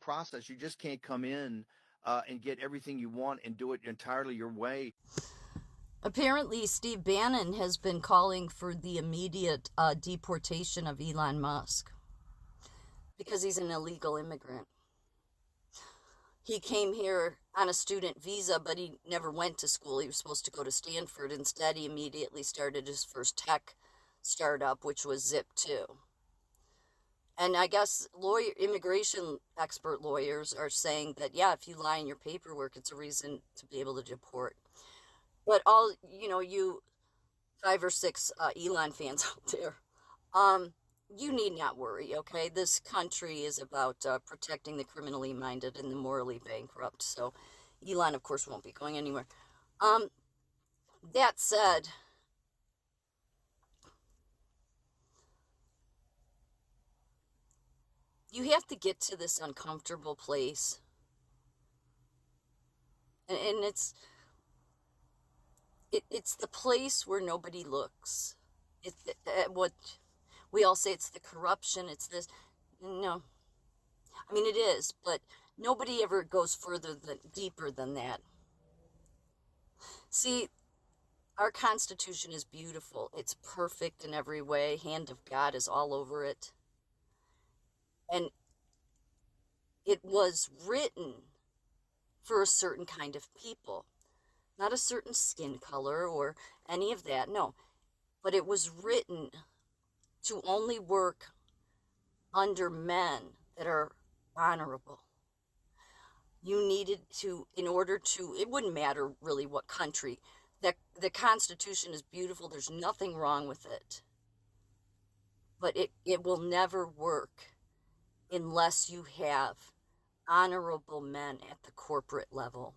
process. You just can't come in and get everything you want and do it entirely your way. Apparently, Steve Bannon has been calling for the immediate deportation of Elon Musk because he's an illegal immigrant. He came here on a student visa, but he never went to school. He was supposed to go to Stanford. Instead, he immediately started his first tech startup, which was Zip2. And I guess immigration expert lawyers are saying that, yeah, if you lie in your paperwork, it's a reason to be able to deport. But you 5 or 6 Elon fans out there, you need not worry, okay? This country is about protecting the criminally minded and the morally bankrupt. So Elon, of course, won't be going anywhere. That said, you have to get to this uncomfortable place. And it's the place where nobody looks. What we all say, it's the corruption, it's this. No, I mean, it is, but nobody ever goes deeper than that. See, our Constitution is beautiful. It's perfect in every way. Hand of God is all over it. And it was written for a certain kind of people, not a certain skin color or any of that. No, but it was written to only work under men that are honorable. You needed to, in order to, it wouldn't matter really what country. The Constitution is beautiful. There's nothing wrong with it. But it will never work unless you have honorable men at the corporate level,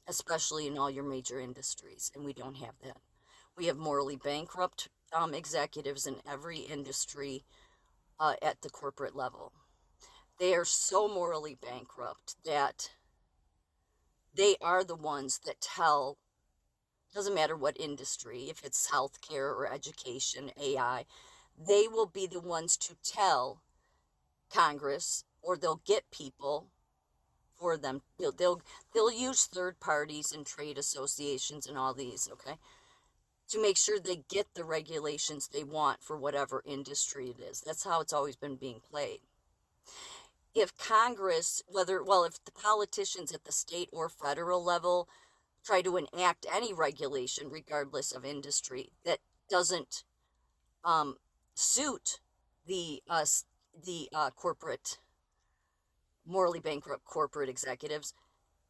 especially in all your major industries. And we don't have that. We have morally bankrupt executives in every industry at the corporate level. They are so morally bankrupt that they are the ones that tell, doesn't matter what industry, if it's healthcare or education, AI, they will be the ones to tell Congress, or they'll get people for them. They'll use third parties and trade associations and all these, okay, to make sure they get the regulations they want for whatever industry it is. That's how it's always been being played. If Congress, if the politicians at the state or federal level try to enact any regulation, regardless of industry, that doesn't suit the corporate, morally bankrupt corporate executives,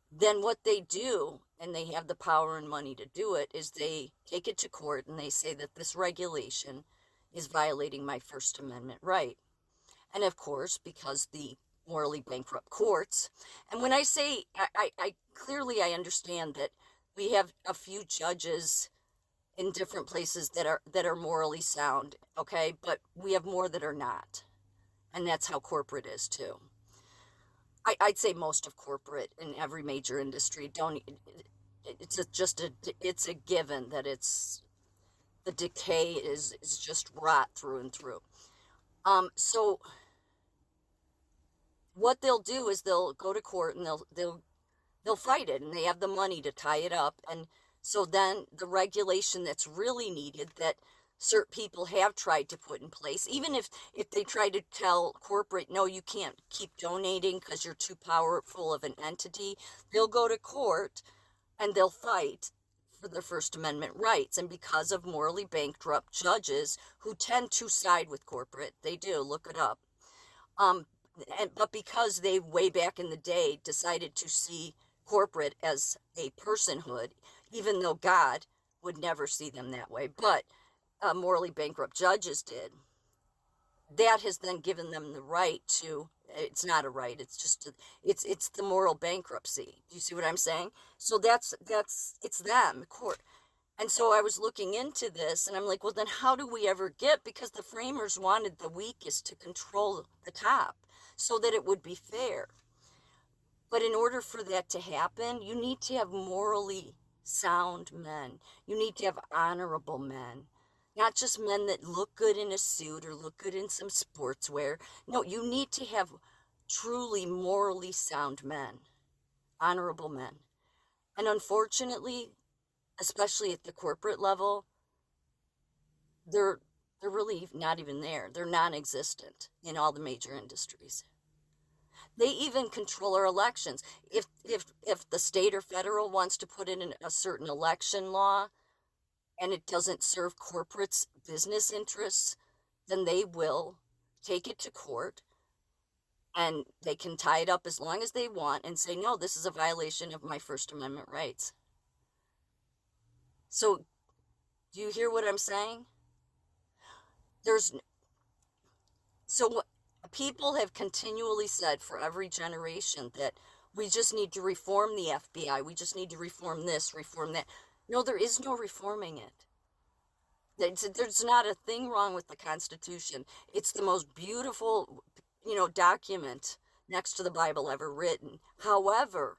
then what they do, and they have the power and money to do it, is they take it to court and they say that this regulation is violating my First Amendment right. And of course, because the morally bankrupt courts, and when I say, I clearly I understand that we have a few judges in different places that are morally sound, okay, but we have more that are not, and that's how corporate is too. I'd say most of corporate in every major industry don't. It's a given that it's the decay is just rot through and through. So what they'll do is they'll go to court and they'll fight it, and they have the money to tie it up. And so then the regulation that's really needed, that certain people have tried to put in place, even if they try to tell corporate, no, you can't keep donating because you're too powerful of an entity, they'll go to court and they'll fight for their First Amendment rights. And because of morally bankrupt judges who tend to side with corporate, they do, look it up. But because they, way back in the day, decided to see corporate as a personhood, even though God would never see them that way, but morally bankrupt judges did, that has then given them the right to, it's not a right, it's just it's the moral bankruptcy. Do you see what I'm saying? So it's them, court. And so I was looking into this and I'm like, well, then how do we ever get, because the framers wanted the weakest to control the top so that it would be fair. But in order for that to happen, you need to have morally sound men. You need to have honorable men. Not just men that look good in a suit or look good in some sportswear. No, you need to have truly morally sound men, honorable men. And unfortunately, especially at the corporate level, they're they're really not even there. They're non-existent in all the major industries. They even control our elections. If the state or federal wants to put in a certain election law and it doesn't serve corporates' business interests, then they will take it to court and they can tie it up as long as they want and say, no, this is a violation of my First Amendment rights. So, do you hear what I'm saying? There's so people have continually said for every generation that we just need to reform the FBI. We just need to reform this, reform that. No, there is no reforming it. There's not a thing wrong with the Constitution. It's the most beautiful, document next to the Bible ever written. However,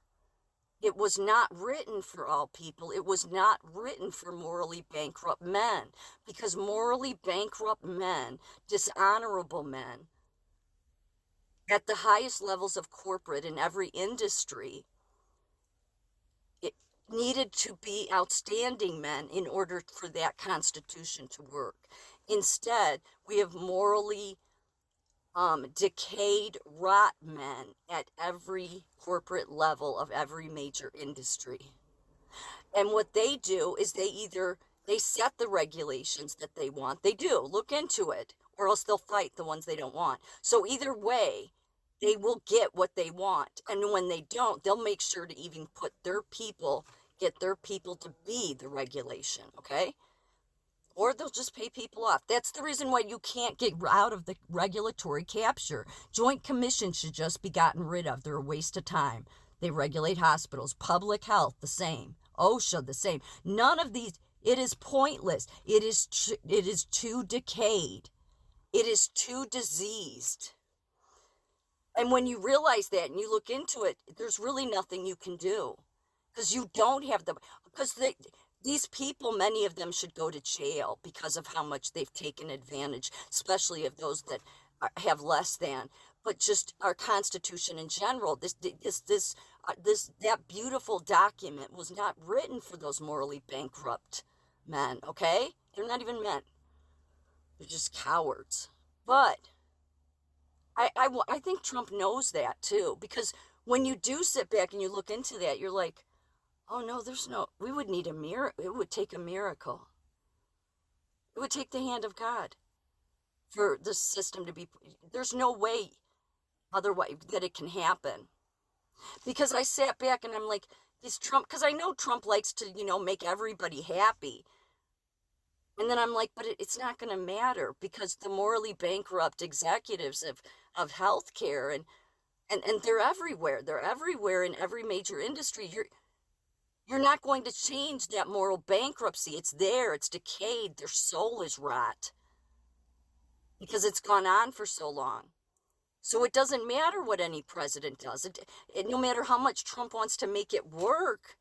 it was not written for all people. It was not written for morally bankrupt men, because morally bankrupt men, dishonorable men, at the highest levels of corporate in every industry, it needed to be outstanding men in order for that Constitution to work. Instead, we have morally decayed, rot men at every corporate level of every major industry. And what they do is they set the regulations that they want. They do. Look into it, or else they'll fight the ones they don't want. So either way, they will get what they want. And when they don't, they'll make sure to even get their people to be the regulation, okay? Or they'll just pay people off. That's the reason why you can't get out of the regulatory capture. Joint commissions should just be gotten rid of. They're a waste of time. They regulate hospitals. Public health, the same. OSHA, the same. None of these, it is pointless. It is too decayed. It is too diseased. And when you realize that and you look into it, there's really nothing you can do. Because you don't have these people, many of them should go to jail because of how much they've taken advantage, especially of those that have less than. But just our Constitution in general, that beautiful document was not written for those morally bankrupt men, okay? They're not even men. They're just cowards. But I think Trump knows that too, because when you do sit back and you look into that, you're like, oh no, we would need a miracle. It would take a miracle. It would take the hand of God for this system to be, there's no way otherwise that it can happen. Because I sat back and I'm like, this Trump, because I know Trump likes to, make everybody happy. And then I'm like, but it's not going to matter, because the morally bankrupt executives of healthcare and they're everywhere. They're everywhere in every major industry. You're not going to change that moral bankruptcy. It's there. It's decayed. Their soul is rot because it's gone on for so long. So it doesn't matter what any president does. No matter how much Trump wants to make it work,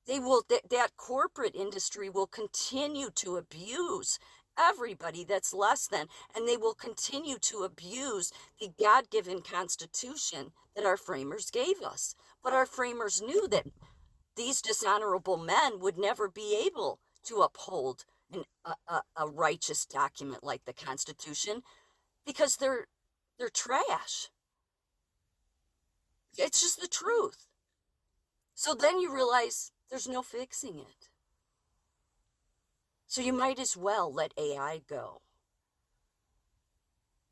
that corporate industry will continue to abuse everybody that's less than, and they will continue to abuse the God-given Constitution that our framers gave us. But our framers knew that these dishonorable men would never be able to uphold a righteous document like the Constitution, because they're trash. It's just the truth. So then you realize there's no fixing it. So you might as well let AI go.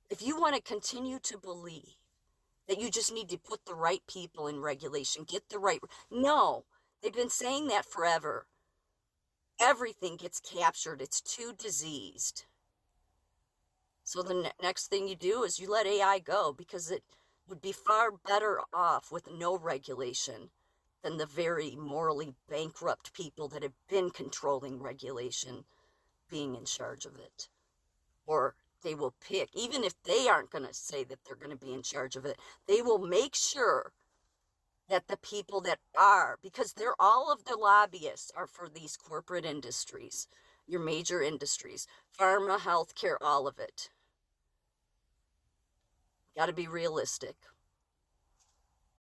If you want to continue to believe that you just need to put the right people in regulation, no, they've been saying that forever. Everything gets captured. It's too diseased. So the next thing you do is you let AI go, because it would be far better off with no regulation than the very morally bankrupt people that have been controlling regulation being in charge of it. Or they will pick, even if they aren't going to say that they're going to be in charge of it, they will make sure that the people that are, because all of the lobbyists are for these corporate industries, your major industries, pharma, healthcare, all of it. Got to be realistic.